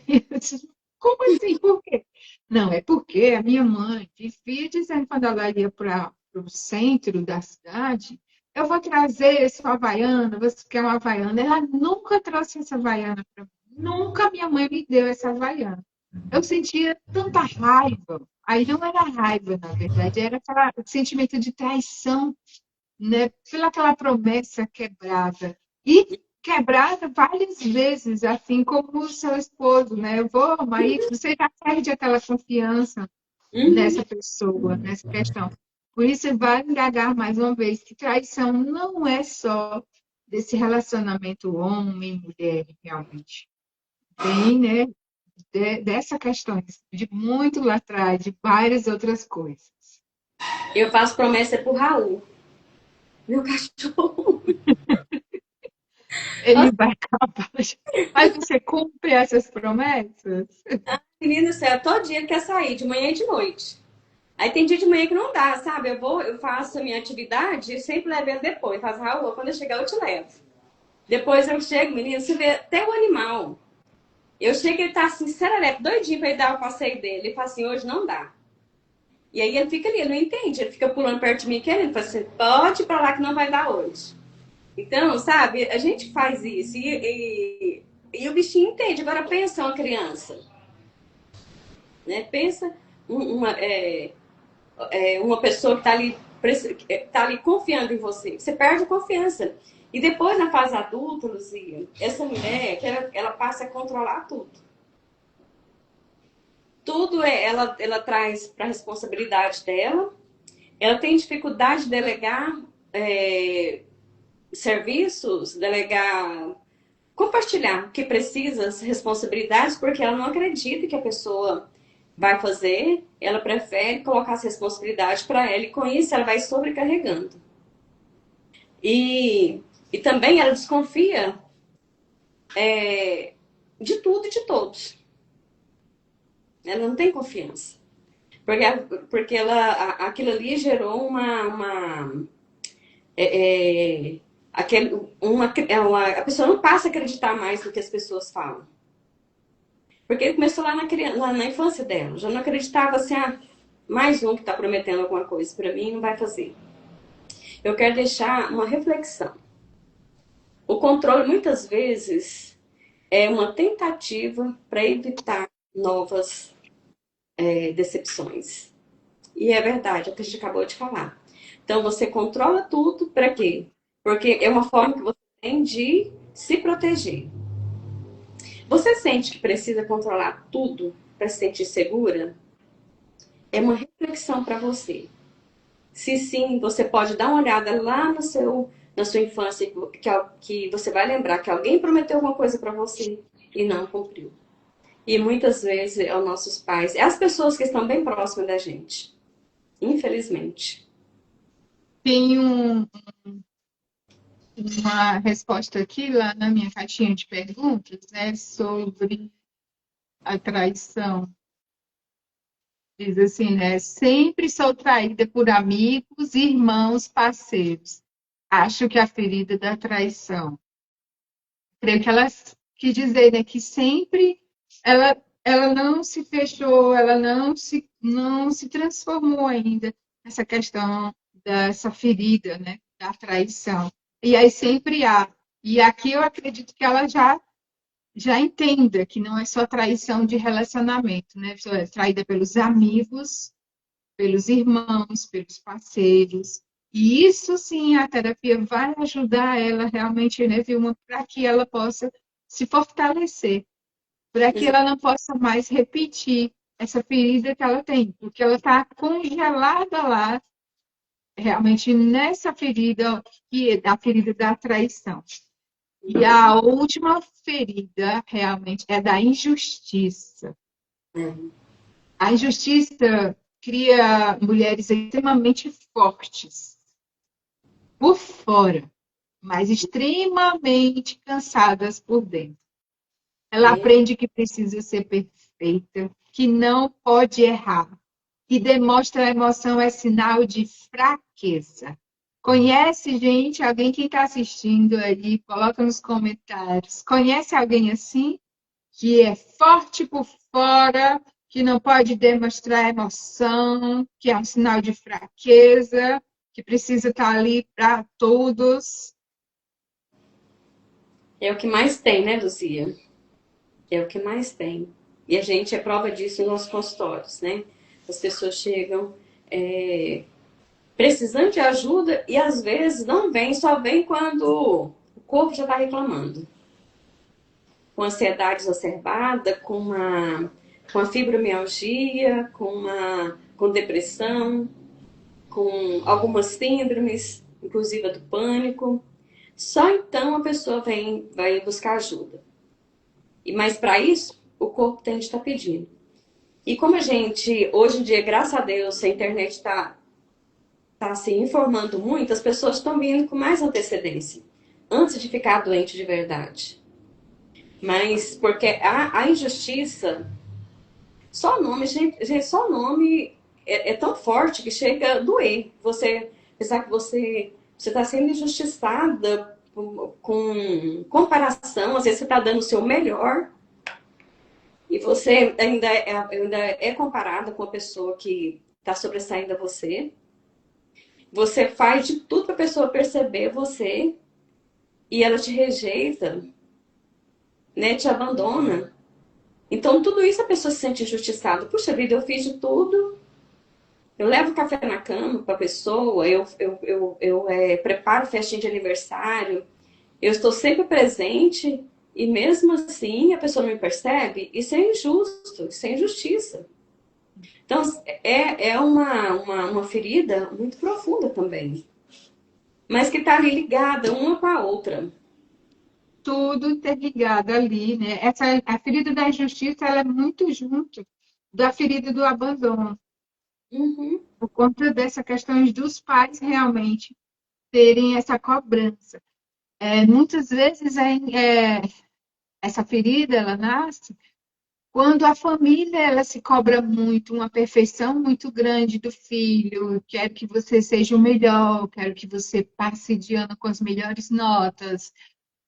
Eu disse, como assim? Por quê? Não, é porque a minha mãe vivia dizendo quando ela ia para o centro da cidade, eu vou trazer essa Havaiana, você quer uma Havaiana? Ela nunca trouxe essa Havaiana para mim. Nunca minha mãe me deu essa Havaiana. Eu sentia tanta raiva. Aí não era raiva, na verdade, era aquele sentimento de traição, né? Pelaquela promessa quebrada. E quebrada várias vezes, assim como o seu esposo, né? Eu vou, aí você já perde aquela confiança Uhum. nessa pessoa, nessa questão. Por isso, vai indagar mais uma vez que traição não é só desse relacionamento homem-mulher, realmente. Tem, né, dessa questão, de muito lá atrás, de várias outras coisas. Eu faço promessa pro Raul, meu cachorro. Ele Nossa, vai acabar. Mas você cumpre essas promessas? menina, você é todo dia ele quer sair, de manhã e de noite. Aí tem dia de manhã que não dá, sabe? Eu faço a minha atividade e sempre levo ele depois. Faço, Raul, quando eu chegar eu te levo. Depois eu chego, menina, você vê até o animal. Eu chego e ele tá assim, serelepe, doidinho pra ele dar o passeio dele. Ele fala assim, hoje não dá. E aí ele fica ali, ele não entende. Ele fica pulando perto de mim querendo. Fala assim, pode ir pra lá que não vai dar hoje. Então, sabe, a gente faz isso e o bichinho entende. Agora pensa uma criança, né? Pensa uma, uma pessoa que tá ali confiando em você. Você perde a confiança. E depois, na fase adulta, Luzia, essa mulher, que ela passa a controlar tudo. Tudo ela traz para a responsabilidade dela. Ela tem dificuldade de delegar serviços, delegar, compartilhar o que precisa, as responsabilidades, porque ela não acredita que a pessoa vai fazer, ela prefere colocar essa responsabilidade para ela e com isso ela vai sobrecarregando. E também ela desconfia de tudo e de todos. Ela não tem confiança. Porque, porque aquilo ali gerou aquele, a pessoa não passa a acreditar mais no que as pessoas falam. Porque ele começou lá na infância dela. Já não acreditava assim, mais um que está prometendo alguma coisa para mim não vai fazer. Eu quero deixar uma reflexão. O controle, muitas vezes, é uma tentativa para evitar novas decepções. E é verdade, é o que a gente acabou de falar. Então, você controla tudo para quê? Porque é uma forma que você tem de se proteger. Você sente que precisa controlar tudo para se sentir segura? É uma reflexão para você. Se sim, você pode dar uma olhada lá na sua infância, que você vai lembrar que alguém prometeu alguma coisa para você e não cumpriu. E muitas vezes é os nossos pais, é as pessoas que estão bem próximas da gente, infelizmente. Tem uma resposta aqui lá na minha caixinha de perguntas, né, sobre a traição. Diz assim, né? Sempre sou traída por amigos, irmãos, parceiros. Acho que a ferida da traição. Creio que ela quis dizer, né, que sempre ela não se fechou, ela não se transformou ainda nessa questão dessa ferida, né, da traição. E aí sempre há. E aqui eu acredito que ela já entenda que não é só traição de relacionamento, né? É traída pelos amigos, pelos irmãos, pelos parceiros. E isso sim, a terapia vai ajudar ela realmente, né, Vilma, para que ela possa se fortalecer, para que ela não possa mais repetir essa ferida que ela tem, porque ela está congelada lá, realmente nessa ferida, que é a ferida da traição. E a última ferida, realmente, é da injustiça. A injustiça cria mulheres extremamente fortes por fora, mas extremamente cansadas por dentro. Ela aprende que precisa ser perfeita, que não pode errar, que demonstra emoção é sinal de fraqueza. Conhece, gente, alguém que está assistindo aí? Coloca nos comentários. Conhece alguém assim? Que é forte por fora, que não pode demonstrar emoção, que é um sinal de fraqueza, que precisa estar ali para todos. É o que mais tem, né, Luzia? É o que mais tem. E a gente é prova disso nos nossos consultórios, né? As pessoas chegam precisando de ajuda e às vezes não vem, só vem quando o corpo já está reclamando. Com ansiedade exacerbada, com a fibromialgia, com depressão, com algumas síndromes, inclusive a do pânico. Só então a pessoa vai buscar ajuda. Mas para isso, o corpo tem de estar pedindo. E como a gente, hoje em dia, graças a Deus, a internet está se informando muito, as pessoas estão vindo com mais antecedência, antes de ficar doente de verdade. Mas porque a injustiça, só o nome, gente, só o nome é tão forte que chega a doer. Você pensar que você está sendo injustiçada com comparação, às vezes você está dando o seu melhor e você ainda é comparada com a pessoa que está sobressaindo a você. Você faz de tudo para a pessoa perceber você e ela te rejeita, né? Te abandona. Então, tudo isso a pessoa se sente injustiçada. Puxa vida, eu fiz de tudo. Eu levo café na cama para a pessoa, eu preparo festinha de aniversário, eu estou sempre presente e mesmo assim a pessoa não me percebe. Isso é injusto, isso é injustiça. Então, é uma ferida muito profunda também, mas que está ali ligada uma com a outra. Tudo interligado ali, né? A ferida da injustiça, ela é muito junto da ferida do abandono, Uhum. por conta dessa questão dos pais realmente terem essa cobrança. Muitas vezes essa ferida, ela nasce quando a família ela se cobra muito, uma perfeição muito grande do filho. Quero que você seja o melhor, quero que você passe de ano com as melhores notas.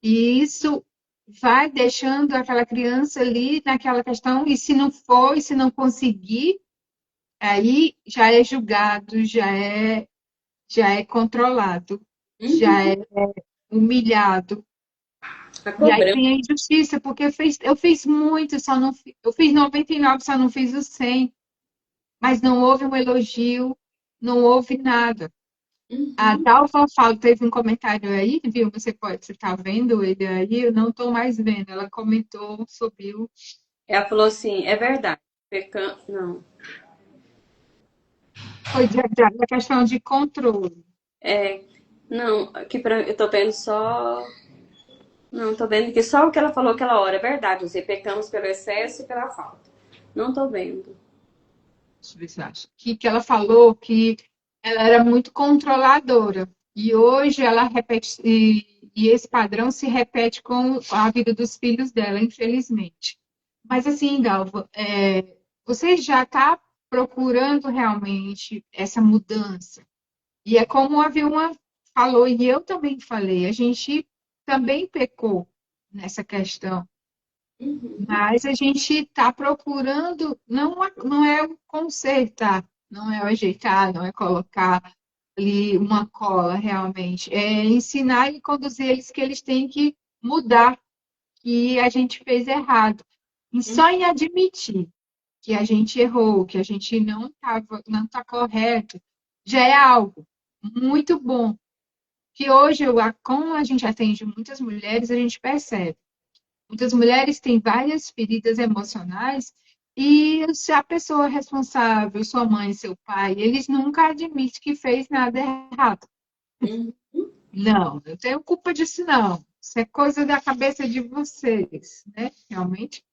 E isso vai deixando aquela criança ali naquela questão, e se não for, e se não conseguir, aí já é julgado, já é controlado, já Uhum. é humilhado. A E aí cobrança. tem a injustiça, porque eu fiz muito, eu fiz 99, só não fiz o 100, mas não houve um elogio, não houve nada. A Uhum. Dalva Falo teve um comentário aí, viu? Você estar vendo ele aí, eu não estou mais vendo. Ela comentou sobre Ela falou assim, é verdade. Não. foi da questão de controle. É, não, aqui eu tô vendo só. Não, tô vendo que só o que ela falou aquela hora é verdade. Dizer, pecamos pelo excesso e pela falta. Não tô vendo. Deixa eu ver se eu acho. Que ela falou que ela era muito controladora. E hoje ela repete, e esse padrão se repete com a vida dos filhos dela, infelizmente. Mas assim, Dalva, você já está procurando realmente essa mudança. E é como a Vilma falou, e eu também falei, a gente também pecou nessa questão. Uhum. Mas a gente está procurando, não é o consertar, não é o ajeitar, não é colocar ali uma cola realmente. É ensinar e conduzir eles que eles têm que mudar, que a gente fez errado. E só em admitir que a gente errou, que a gente não está correto, já é algo muito bom. Que hoje, como a gente atende muitas mulheres, a gente percebe. Muitas mulheres têm várias feridas emocionais e se a pessoa responsável, sua mãe, seu pai, eles nunca admitem que fez nada errado. Uhum. Não, eu tenho culpa disso, não. Isso é coisa da cabeça de vocês, né? Realmente.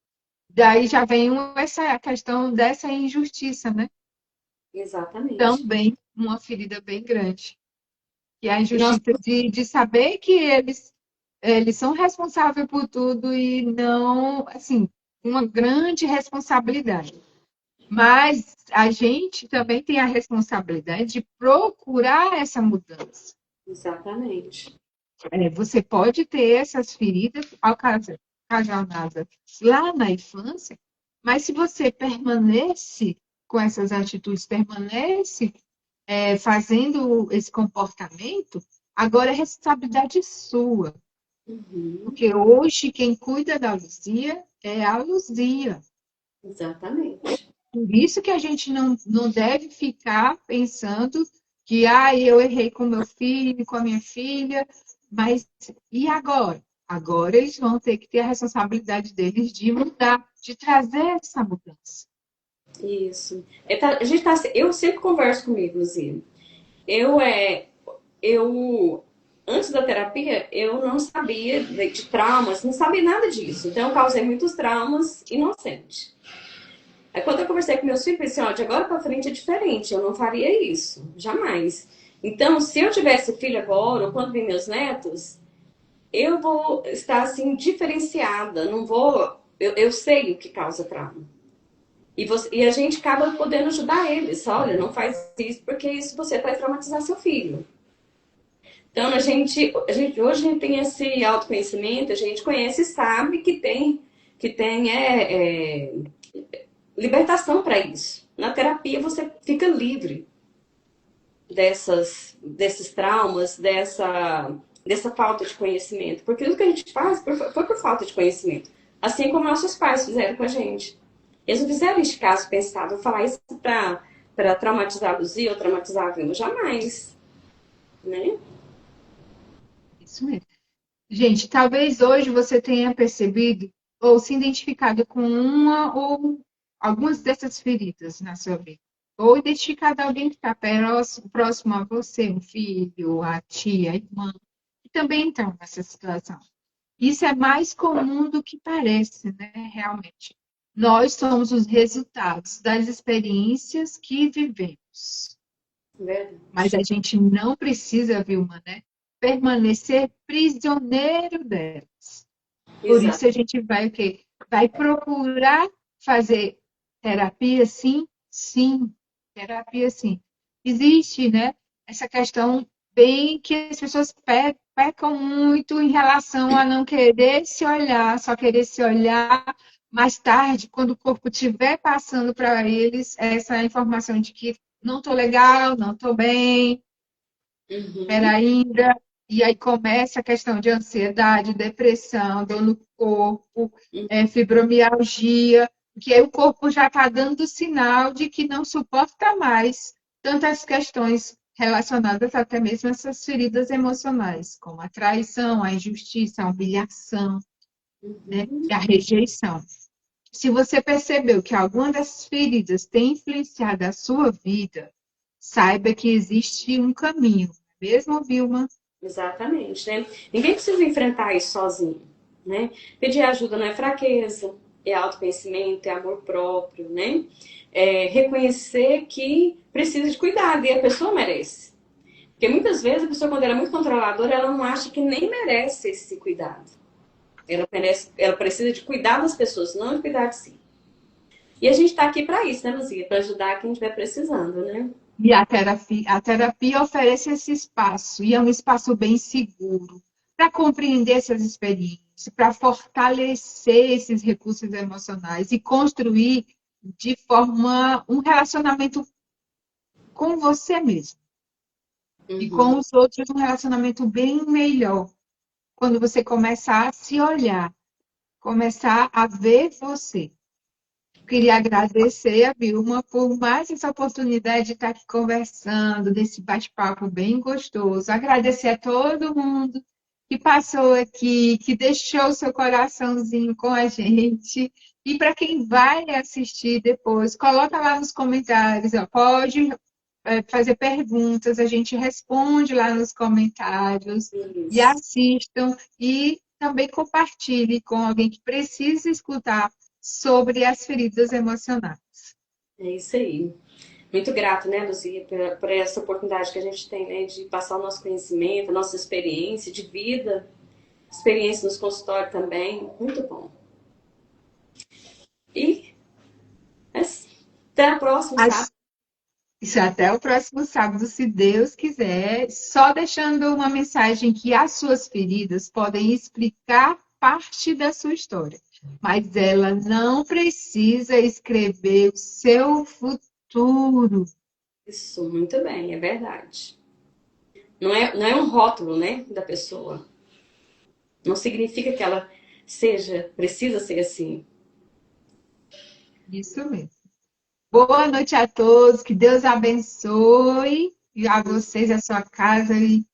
Daí já vem essa questão dessa injustiça, né? Exatamente. Também uma ferida bem grande. E a E nós, injustiça de saber que eles são responsáveis por tudo e não, assim, uma grande responsabilidade. Mas a gente também tem a responsabilidade de procurar essa mudança. Exatamente. Você pode ter essas feridas ocasionadas lá na infância, mas se você permanece com essas atitudes, permanece fazendo esse comportamento, agora é responsabilidade sua. Uhum. Porque hoje quem cuida da Luzia é a Luzia. Exatamente. Por isso que a gente não deve ficar pensando que eu errei com meu filho, com a minha filha, mas e agora? Agora eles vão ter que ter a responsabilidade deles de mudar, de trazer essa mudança. Isso. A gente tá, eu sempre converso comigo, Luzia. Eu, eu, antes da terapia, eu não sabia de traumas, não sabia nada disso. Então, eu causei muitos traumas inocentes. Aí, quando eu conversei com meus filhos, eu pensei, ó, de agora pra frente é diferente, eu não faria isso, jamais. Então, se eu tivesse filho agora, ou quando vem meus netos, eu vou estar, assim, diferenciada, não vou... Eu sei o que causa trauma. E a gente acaba podendo ajudar eles. Olha, não faz isso porque isso você vai traumatizar seu filho. Então, hoje a gente tem esse autoconhecimento, a gente conhece e sabe que tem libertação para isso. Na terapia você fica livre desses traumas, dessa falta de conhecimento. Porque tudo que a gente faz foi por falta de conhecimento. Assim como nossos pais fizeram com a gente. Eles não fizeram este caso pensado, vou falar isso para traumatizar a Luzia ou traumatizar a Vilma. Jamais. Né? Isso mesmo. Gente, talvez hoje você tenha percebido ou se identificado com uma ou algumas dessas feridas na sua vida. Ou identificado alguém que está próximo a você, um filho, a tia, a irmã, que também estão nessa situação. Isso é mais comum do que parece, né? Realmente. Nós somos os resultados das experiências que vivemos. Verdade. Mas a gente não precisa, Vilma, né? Permanecer prisioneiro delas. Por isso Exato. a gente vai o quê? Vai procurar fazer terapia, sim? Sim, terapia, sim. Existe, né? Essa questão bem que as pessoas pecam muito em relação a não querer se olhar, só querer se olhar mais tarde, quando o corpo estiver passando para eles essa informação de que não estou legal, não estou bem, Uhum. era ainda. E aí começa a questão de ansiedade, depressão, dor no corpo, fibromialgia, que aí o corpo já está dando sinal de que não suporta mais tantas questões relacionadas até mesmo a essas feridas emocionais, como a traição, a injustiça, a humilhação, né, Uhum. e a rejeição. Se você percebeu que alguma dessas feridas tem influenciado a sua vida, saiba que existe um caminho, mesmo, Vilma? Exatamente, né? Ninguém precisa enfrentar isso sozinho, né? Pedir ajuda não é fraqueza, é autoconhecimento, é amor próprio, né? É reconhecer que precisa de cuidado e a pessoa merece. Porque muitas vezes a pessoa, quando ela é muito controladora, ela não acha que nem merece esse cuidado. Ela precisa de cuidar das pessoas, não de cuidar de si. E a gente está aqui para isso, né, Luzia? Para ajudar quem estiver precisando, né? E a terapia oferece esse espaço, e é um espaço bem seguro, para compreender essas experiências, para fortalecer esses recursos emocionais e construir de forma um relacionamento com você mesmo e com Uhum. os outros, um relacionamento bem melhor. Quando você começar a se olhar, começar a ver você. Queria agradecer a Vilma por mais essa oportunidade de estar aqui conversando, desse bate-papo bem gostoso. Agradecer a todo mundo que passou aqui, que deixou seu coraçãozinho com a gente. E para quem vai assistir depois, coloca lá nos comentários, ó, pode fazer perguntas, a gente responde lá nos comentários e Isso. assistam e também compartilhe com alguém que precisa escutar sobre as feridas emocionais. É isso aí. Muito grato, né, Luzia, por essa oportunidade que a gente tem, né, de passar o nosso conhecimento, a nossa experiência de vida, experiência nos consultórios também. Muito bom. E é Até a próxima, sabe? Isso até o próximo sábado, se Deus quiser. Só deixando uma mensagem que as suas feridas podem explicar parte da sua história, mas ela não precisa escrever o seu futuro. Isso, muito bem, é verdade. Não é um rótulo, né, da pessoa. Não significa que ela precisa ser assim. Isso mesmo. Boa noite a todos, que Deus abençoe e a vocês, a sua casa e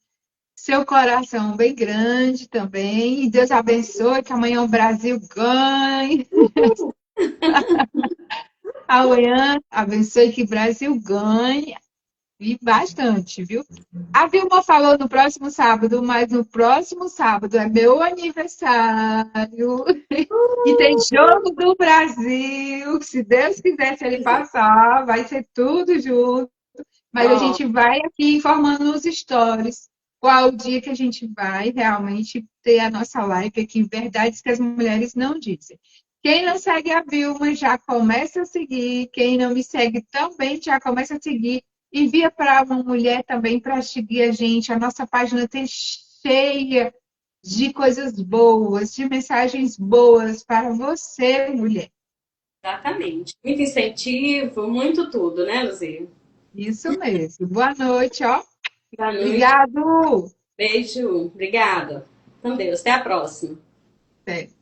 seu coração bem grande também. E Deus abençoe, que amanhã o Brasil ganhe. Amanhã abençoe que o Brasil ganhe e bastante, viu? A Vilma falou no próximo sábado, mas no próximo sábado é meu aniversário e tem jogo do Brasil. Se Deus quiser, se ele passar, vai ser tudo junto. Mas a Ó, gente vai aqui informando nos stories qual o dia que a gente vai realmente ter a nossa live aqui, Verdades que as Mulheres Não Dizem. Quem não segue a Vilma já começa a seguir. Quem não me segue também já começa a seguir. Envia para uma mulher também para seguir a gente. A nossa página tem cheia de coisas boas, de mensagens boas para você, mulher. exatamente. Muito incentivo, muito tudo, né, Luzia? Isso mesmo. Boa noite, ó. Boa noite. Obrigado. Beijo. Obrigada. Com Deus. Até a próxima. Até.